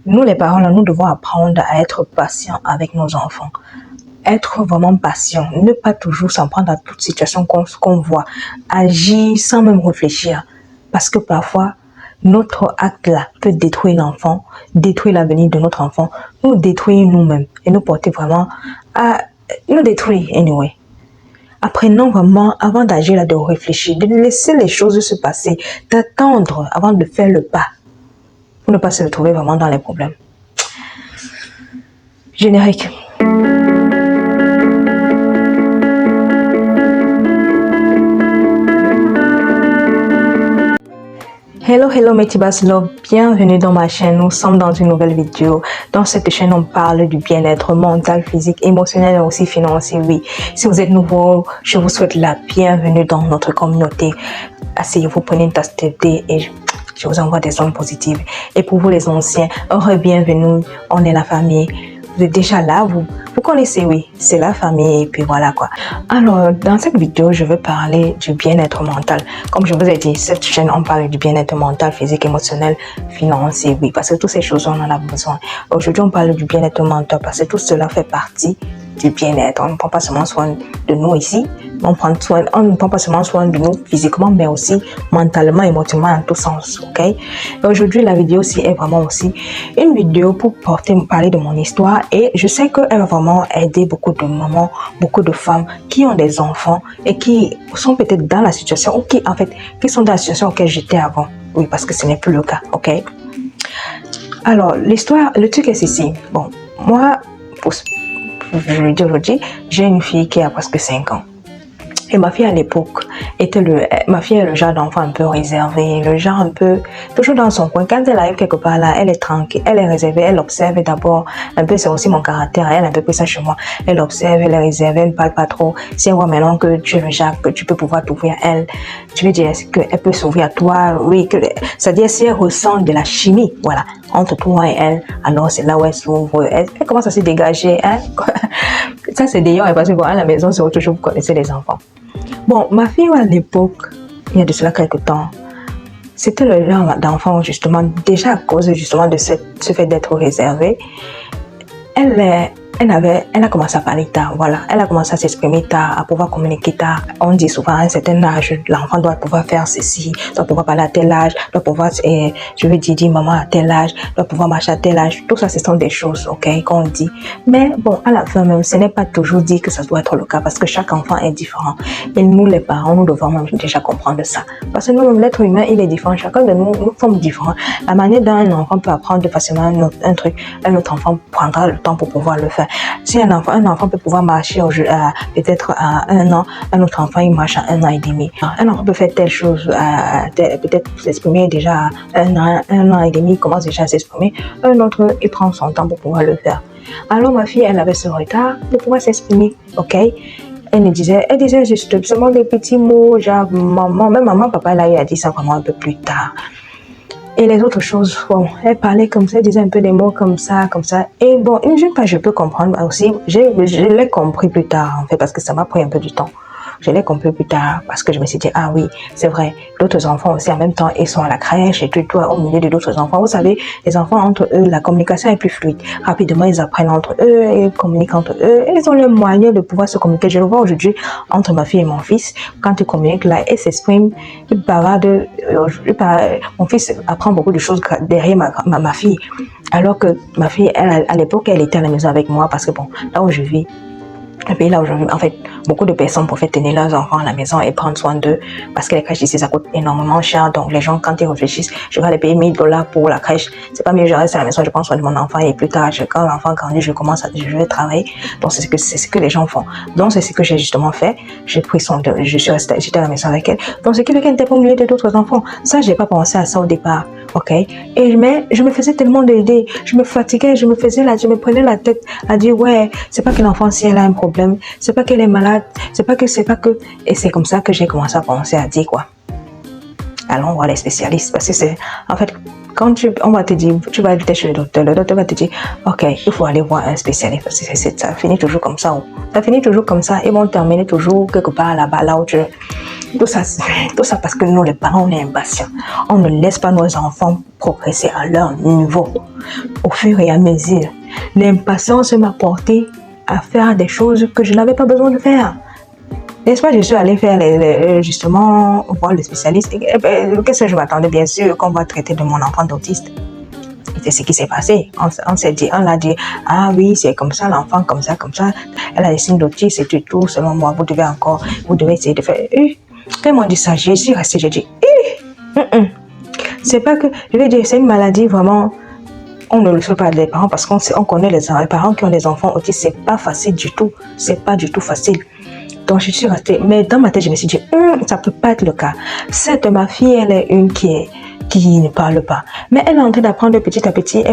Nous, les parents, là, nous devons apprendre à être patients avec nos enfants. Être vraiment patient, ne pas toujours s'en prendre à toute situation qu'on voit, agir sans même réfléchir. Parce que parfois, notre acte là peut détruire l'enfant, détruire l'avenir de notre enfant, nous détruire nous-mêmes et nous porter vraiment à nous détruire anyway. Apprenons vraiment, avant d'agir là, de réfléchir, de laisser les choses se passer, d'attendre avant de faire le pas, pour ne pas se retrouver vraiment dans les problèmes. Générique. Hello mes petits love, bienvenue dans ma chaîne. Nous sommes dans une nouvelle vidéo. Dans cette chaîne, on parle du bien-être mental, physique, émotionnel et aussi financier. Oui, si vous êtes nouveau, je vous souhaite la bienvenue dans notre communauté. Asseyez-vous, prenez une tasse de thé et je vous envoie des ondes positives. Et pour vous les anciens, bienvenue, on est la famille. Vous êtes déjà là, vous connaissez, oui, c'est la famille et puis voilà quoi. Alors, dans cette vidéo, je veux parler du bien-être mental. Comme je vous ai dit, cette chaîne, on parle du bien-être mental, physique, émotionnel, financier, oui, parce que toutes ces choses, on en a besoin. Aujourd'hui, on parle du bien-être mental parce que tout cela fait partie du bien-être. On ne prend pas seulement soin de nous ici, on ne prend pas seulement soin de nous physiquement, mais aussi mentalement, émotionnellement, en tous sens, ok? Aujourd'hui, la vidéo aussi est vraiment aussi une vidéo pour parler de mon histoire et je sais qu'elle va vraiment aider beaucoup de mamans, beaucoup de femmes qui ont des enfants et qui sont peut-être dans la situation ou qui sont dans la situation auquel j'étais avant. Oui, parce que ce n'est plus le cas, ok? Alors, l'histoire, le truc est ceci. Bon, moi, je le dis aujourd'hui, j'ai une fille qui a presque 5 ans. Et ma fille à l'époque était ma fille est le genre d'enfant un peu réservé, le genre un peu toujours dans son coin. Quand elle arrive quelque part là, elle est tranquille, elle est réservée, elle observe d'abord. Un peu c'est aussi mon caractère, elle a un peu pris ça chez moi. Elle observe, elle est réservée, elle ne parle pas trop. Si elle voit maintenant que tu es le genre que tu peux pouvoir t'ouvrir à elle, tu veux dire qu'elle peut s'ouvrir à toi, oui, c'est-à-dire si elle ressent de la chimie, voilà, entre toi et elle, alors c'est là où elle s'ouvre, elle commence à se dégager, hein. Ça c'est d'ailleurs parce que bon, à la maison c'est autre chose, vous connaissez les enfants. Bon, ma fille à l'époque, il y a de cela quelques temps, c'était le genre d'enfant justement, déjà à cause justement de ce fait d'être réservée, elle a commencé à parler tard, voilà. Elle a commencé à s'exprimer tard, à pouvoir communiquer tard. On dit souvent à un certain âge, l'enfant doit pouvoir faire ceci, doit pouvoir parler à tel âge, doit pouvoir, je veux dire maman à tel âge, doit pouvoir marcher à tel âge. Tout ça, ce sont des choses, ok, qu'on dit. Mais bon, à la fin même, ce n'est pas toujours dit que ça doit être le cas parce que chaque enfant est différent. Et nous, les parents, nous devons même déjà comprendre ça. Parce que nous, l'être humain, il est différent. Chacun de nous sommes différents. La manière dont un enfant peut apprendre facilement un truc, un autre enfant prendra le temps pour pouvoir le faire. Si un enfant peut pouvoir marcher peut-être à 1 an, un autre enfant il marche à 1 an et demi. Un enfant peut faire telle chose, peut-être s'exprimer déjà à 1 an et demi, il commence déjà à s'exprimer. Un autre, il prend son temps pour pouvoir le faire. Alors ma fille, elle avait ce retard de pouvoir s'exprimer, ok? Elle disait justement des petits mots, genre maman, même maman, papa, là, il a dit ça vraiment un peu plus tard. Et les autres choses, bon, elle parlait comme ça, elle disait un peu des mots comme ça. Et bon, une jeune fois, je peux comprendre aussi, je l'ai compris plus tard, en fait, parce que ça m'a pris un peu du temps. Je l'ai compris plus tard parce que je me suis dit, ah oui, c'est vrai, d'autres enfants aussi en même temps, ils sont à la crèche et toi au milieu de d'autres enfants. Vous savez, les enfants entre eux, la communication est plus fluide. Rapidement, ils apprennent entre eux, ils communiquent entre eux, et ils ont le moyen de pouvoir se communiquer. Je le vois aujourd'hui entre ma fille et mon fils. Quand ils communiquent là, ils s'expriment, ils bavarent mon fils apprend beaucoup de choses derrière ma fille. Alors que ma fille, elle, à l'époque, elle était à la maison avec moi parce que bon, là où je vis, le pays là aujourd'hui, en fait, beaucoup de personnes pouvaient tenir leurs enfants à la maison et prendre soin d'eux parce que les crèches ici, ça coûte énormément cher. Donc, les gens, quand ils réfléchissent, je vais aller payer 1 000 $ pour la crèche. C'est pas mieux, je reste à la maison, je prends soin de mon enfant et plus tard, quand l'enfant grandit, je vais travailler. Donc, c'est ce que les gens font. Donc, c'est ce que j'ai justement fait. J'ai pris soin de, j'étais à la maison avec elle. Donc, ce qui fait qu'elle n'était pas au milieu de d'autres enfants. Ça, j'ai pas pensé à ça au départ. Ok? Mais je me faisais tellement d'idées. Je me fatiguais, je me prenais la tête à dire, ouais, c'est pas que l'enfant, si elle a un problème, c'est pas qu'elle est malade, c'est pas que. Et c'est comme ça que j'ai commencé à penser à dire quoi. Allons voir les spécialistes parce que c'est, en fait, quand on va te dire, tu vas aller chez le docteur va te dire, ok, il faut aller voir un spécialiste parce que ça finit toujours comme ça. Ça finit toujours comme ça. Ils vont terminer toujours quelque part là-bas, là où tu... Tout ça parce que nous, les parents, on est impatients. On ne laisse pas nos enfants progresser à leur niveau. au fur et à mesure, l'impatience m'a porté à faire des choses que je n'avais pas besoin de faire. N'est-ce pas, je suis allée faire justement voir le spécialiste. Qu'est-ce que je m'attendais? Bien sûr qu'on va traiter de mon enfant d'autiste. Et c'est ce qui s'est passé. On l'a dit, ah oui, c'est comme ça, l'enfant, comme ça. Elle a des signes d'autisme et tout, selon moi, vous devez essayer de faire. Quand ils m'ont dit ça, je suis restée, j'ai dit, c'est pas que, je vais dire, c'est une maladie vraiment, on ne le sait pas des parents parce qu'on connaît les parents qui ont des enfants autistes, c'est pas facile du tout, c'est pas du tout facile. Donc je suis restée, mais dans ma tête je me suis dit, ça peut pas être le cas. Certes, ma fille, elle est une qui ne parle pas, mais elle est en train d'apprendre petit à petit,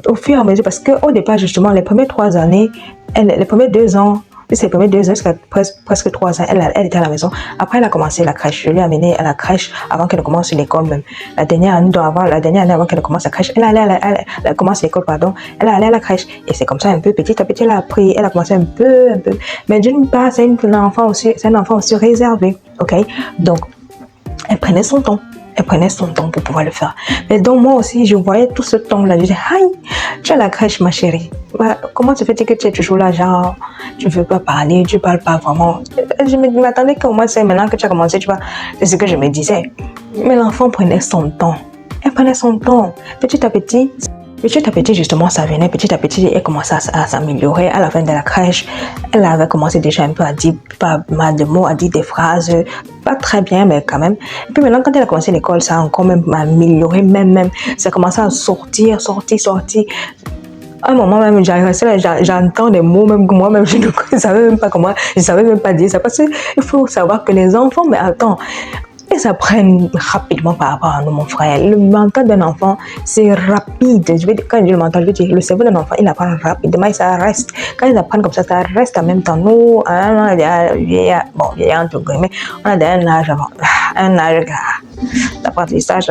au fur et à mesure, parce qu'au départ justement, les premières 3 années, les premiers 2 ans, jusqu'à presque 3 ans, elle était à la maison. Après, elle a commencé la crèche. Je l'ai amenée à la crèche avant qu'elle commence l'école même. La dernière année avant qu'elle commence la crèche, elle commence l'école, pardon. Elle est allée à la crèche. Et c'est comme ça, un peu, petit à petit, elle a appris. Elle a commencé un peu. Mais d'une part, c'est un enfant aussi réservé. OK? Donc, elle prenait son temps. Elle prenait son temps pour pouvoir le faire. Mais donc moi aussi, je voyais tout ce temps-là. Je disais, aïe, tu es à la crèche, ma chérie. Comment se fait-il que tu es toujours là, genre, tu ne veux pas parler, tu ne parles pas vraiment. Je m'attendais qu'au moins c'est maintenant que tu as commencé, tu vois. C'est ce que je me disais. Mais l'enfant prenait son temps. Elle prenait son temps. Petit à petit, justement, ça venait. Petit à petit, elle commençait à s'améliorer. À la fin de la crèche, elle avait commencé déjà un peu à dire pas mal de mots, à dire des phrases, pas très bien, mais quand même. Et puis maintenant, quand elle a commencé l'école, ça a encore même amélioré, même. Ça a commencé à sortir. À un moment même, j'entends des mots, même que moi-même, je ne savais même pas comment, je savais même pas dire ça. Parce qu'il faut savoir que les enfants, mais attends, ils apprennent rapidement par rapport à nous, mon frère. Le mental d'un enfant, c'est rapide. Quand je dis le mental, je veux dire, le cerveau d'un enfant, il apprend rapidement et ça reste. Quand ils apprennent comme ça reste en même temps. Nous, entre guillemets, on a un âge avant. Un âge d'apprentissage.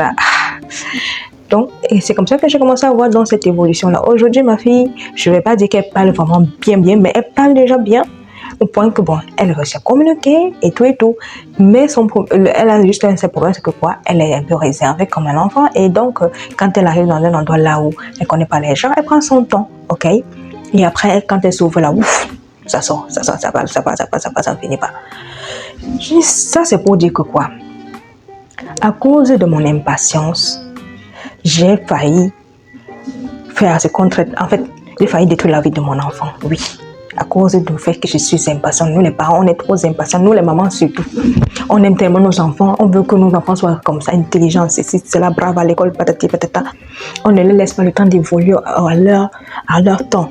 Donc, et c'est comme ça que j'ai commencé à voir dans cette évolution-là. Aujourd'hui, ma fille, je ne vais pas dire qu'elle parle vraiment bien, mais elle parle déjà bien. Au point que, bon, elle réussit à communiquer et tout. Mais elle a juste un seul problème, c'est que quoi, elle est un peu réservée comme un enfant. Et donc, quand elle arrive dans un endroit là où elle ne connaît pas les gens, elle prend son temps, OK? Et après, quand elle s'ouvre là, ouf, ça sort, ça passe, ça ne finit pas. Ça, c'est pour dire que quoi? À cause de mon impatience, j'ai failli faire ce contre... En fait, j'ai failli détruire la vie de mon enfant, oui. À cause du fait que je suis impatiente. Nous, les parents, on est trop impatients. Nous, les mamans, surtout. On aime tellement nos enfants. On veut que nos enfants soient comme ça, intelligents, ceci, cela, braves à l'école, patati, patata. On ne les laisse pas le temps d'évoluer à leur temps.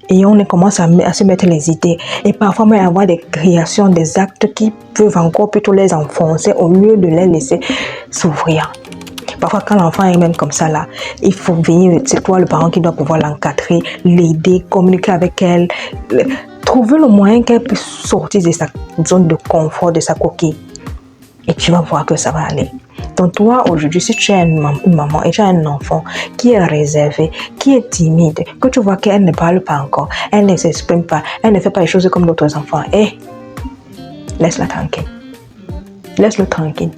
Et on commence à se mettre les idées. Et parfois, il y a des créations, des actes qui peuvent encore plutôt les enfoncer au lieu de les laisser s'ouvrir. Parfois, quand l'enfant est même comme ça, là, il faut venir, c'est toi le parent qui doit pouvoir l'encadrer, l'aider, communiquer avec elle, trouver le moyen qu'elle puisse sortir de sa zone de confort, de sa coquille. Et tu vas voir que ça va aller. Donc toi, aujourd'hui, si tu es une maman et tu as un enfant qui est réservé, qui est timide, que tu vois qu'elle ne parle pas encore, elle ne s'exprime pas, elle ne fait pas les choses comme d'autres enfants, laisse-la tranquille. Laisse-le tranquille.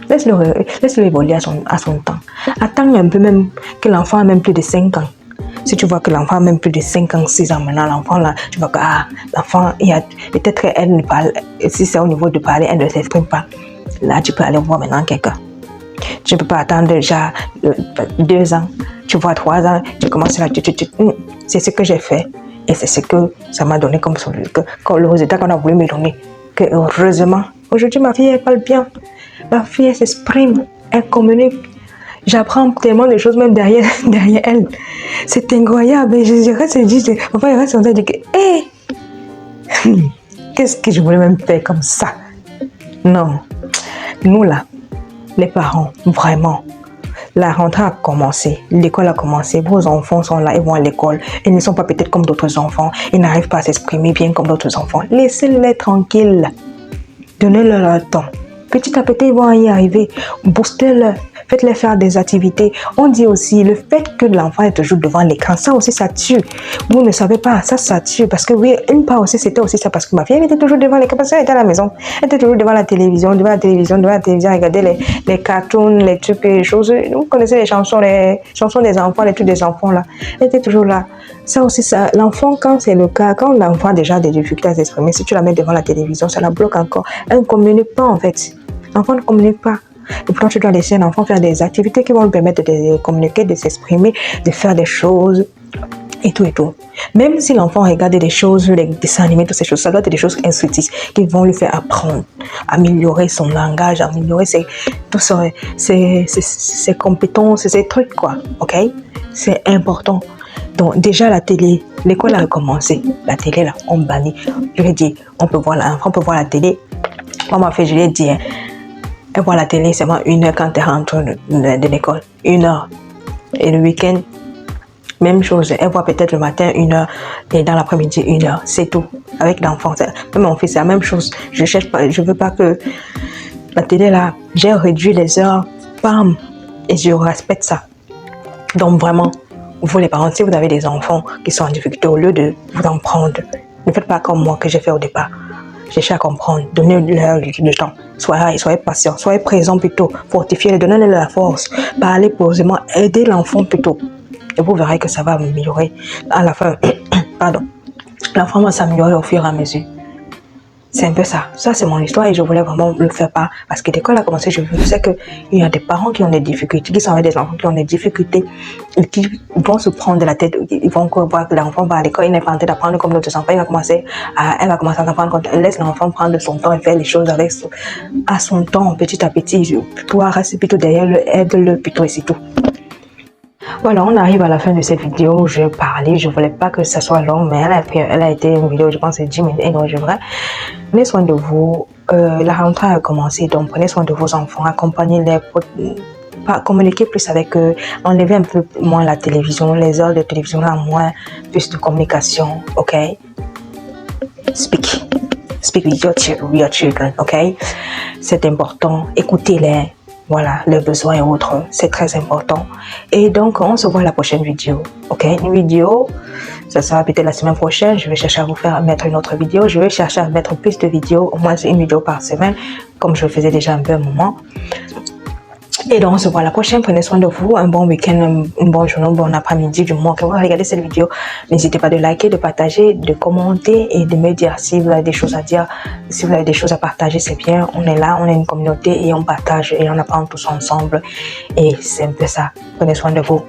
Laisse-le évoluer à son temps. Attends un peu même que l'enfant a même plus de 5 ans. Si tu vois que l'enfant a même plus de 5 ans, 6 ans maintenant, l'enfant là, tu vois que l'enfant, peut-être qu'elle ne parle, si c'est au niveau de parler, elle ne s'exprime pas. Là, tu peux aller voir maintenant quelqu'un. Tu ne peux pas attendre déjà 2 ans, tu vois 3 ans, tu commences là, c'est ce que j'ai fait. Et c'est ce que ça m'a donné comme le résultat qu'on a voulu me donner. Que heureusement, aujourd'hui ma fille, elle parle bien. Ma fille, elle s'exprime, elle communique. J'apprends tellement de choses même derrière elle. C'est incroyable. Et je reste juste, parfois, il reste en train de dire qu'est-ce que je voulais même faire comme ça? Non. Nous là, les parents, vraiment, la rentrée a commencé, l'école a commencé, vos enfants sont là, ils vont à l'école, ils ne sont pas peut-être comme d'autres enfants, ils n'arrivent pas à s'exprimer bien comme d'autres enfants. Laissez-les tranquilles, donnez-leur le temps. Petit à petit, ils vont y arriver, boostez-leur, Faites-les faire des activités. On dit aussi le fait que l'enfant est toujours devant l'écran, ça aussi ça tue. Vous ne savez pas, ça tue. Parce que oui, une part aussi, c'était aussi ça. Parce que ma fille, elle était toujours devant l'écran. Parce qu'elle était à la maison. Elle était toujours devant la télévision, regarder les cartoons, les trucs, les choses. Vous connaissez les chansons des enfants, les trucs des enfants là. Elle était toujours là. Ça aussi, ça, l'enfant, quand c'est le cas, quand l'enfant a déjà des difficultés à s'exprimer, si tu la mets devant la télévision, ça la bloque encore. Elle ne communique pas en fait. L'enfant ne communique pas. Et pourtant, tu dois laisser un enfant faire des activités qui vont lui permettre de communiquer, de s'exprimer, de faire des choses et tout et tout. Même si l'enfant regarde des choses, les dessins animés, toutes ces choses, ça doit être des choses instructives qui vont lui faire apprendre, améliorer son langage, améliorer ses compétences, ses trucs, quoi. Ok? C'est important. Donc, déjà, la télé, l'école a recommencé. La télé, là, on bannit. Je l'ai dit, l'enfant peut voir la télé. Moi, ma fille, je l'ai dit, hein, elle voit la télé seulement 1 heure quand elle rentre de l'école. 1 heure. Et le week-end, même chose. Elle voit peut-être le matin 1 heure et dans l'après-midi 1 heure. C'est tout. Avec l'enfant, même mon fils, c'est la même chose. Je cherche pas, je veux pas que la télé, là, j'ai réduit les heures. Bam! Et je respecte ça. Donc, vraiment, vous les parents, si vous avez des enfants qui sont en difficulté, au lieu de vous en prendre, ne faites pas comme moi que j'ai fait au départ. Cherchez à comprendre, donnez-leur le temps. Soyez patient, soyez présent plutôt, fortifiez-les, donnez-leur la force, parlez posément, aidez l'enfant plutôt. Et vous verrez que ça va améliorer. À la fin, pardon, l'enfant va s'améliorer au fur et à mesure. C'est un peu ça. Ça, c'est mon histoire et je voulais vraiment le faire part. Parce que dès qu'on a commencé, je sais qu'il y a des parents qui ont des difficultés, qui sont avec des enfants qui ont des difficultés, et qui vont se prendre de la tête. Ils vont voir que l'enfant va à l'école, il n'est pas en train d'apprendre comme d'autres enfants. Elle va commencer à s'en compte. Elle laisse l'enfant prendre son temps et faire les choses à son temps, petit à petit. Toi, reste plutôt derrière le, aide-le plutôt et c'est tout. Voilà, on arrive à la fin de cette vidéo. Je parlais, je voulais pas que ça soit long, mais elle a été une vidéo, je pense, de 10 minutes. Et donc, je voudrais, prenez soin de vous. La rentrée a commencé, donc prenez soin de vos enfants, accompagnez-les, communiquer plus avec eux, enlevez un peu moins la télévision, les heures de télévision, là, moins, plus de communication, ok? Speak with your children, ok? C'est important, écoutez-les. Voilà, leurs besoins et autres, c'est très important. Et donc, on se voit à la prochaine vidéo, ok? Une vidéo, ça sera peut-être la semaine prochaine. Je vais chercher à mettre une autre vidéo. Je vais chercher à mettre plus de vidéos, au moins une vidéo par semaine, comme je le faisais déjà un peu un moment. Et donc, on se voit à la prochaine. Prenez soin de vous. Un bon week-end, une bonne journée, un bon après-midi du mois. Quand vous regardez cette vidéo, n'hésitez pas de liker, de partager, de commenter et de me dire si vous avez des choses à dire, si vous avez des choses à partager, c'est bien. On est là, on est une communauté et on partage et on apprend tous ensemble. Et c'est un peu ça. Prenez soin de vous.